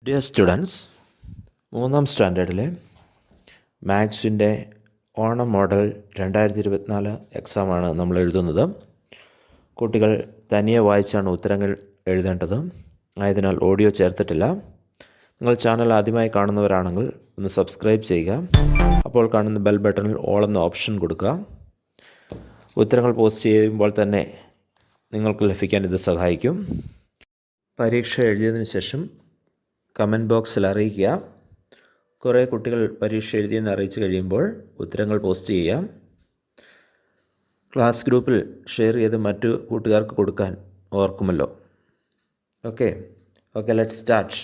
Dear students, 3ാം സ്റ്റാൻഡേർഡിലെ മാത്സിൻ്റെ Onam model 2024 എക്സാമാണ് നമ്മൾ എഴുതുന്നത്. കുട്ടികൾ തനിയെ വായിച്ചാണ് ഉത്തരങ്ങൾ എഴുതേണ്ടത്. ആയതിനാൽ ഓഡിയോ ചേർത്തിട്ടില്ല. നിങ്ങൾ ചാനൽ ആദ്യമായി കാണുന്നവരാണെങ്കിൽ ഒന്ന് സബ്സ്ക്രൈബ് ചെയ്യുക. അപ്പോൾ കാണുന്ന ബെൽ ബട്ടണിൽ ഓൾ എന്ന ഓപ്ഷൻ കൊടുക്കുക. ഉത്തരങ്ങൾ പോസ്റ്റ് ചെയ്യുമ്പോൾ തന്നെ നിങ്ങൾക്ക് ലഭിക്കാൻ ഇത് സഹായിക്കും. പരീക്ഷ എഴുതിയതിനു ശേഷം കമൻറ്റ് ബോക്സിൽ അറിയിക്കുക. കുറേ കുട്ടികൾ പരീക്ഷ എഴുതിയെന്ന് അറിയിച്ചു കഴിയുമ്പോൾ ഉത്തരങ്ങൾ പോസ്റ്റ് ചെയ്യാം. ക്ലാസ് ഗ്രൂപ്പിൽ ഷെയർ ചെയ്ത് മറ്റു കൂട്ടുകാർക്ക് കൊടുക്കാൻ ഓർക്കുമല്ലോ. Okay, let's start.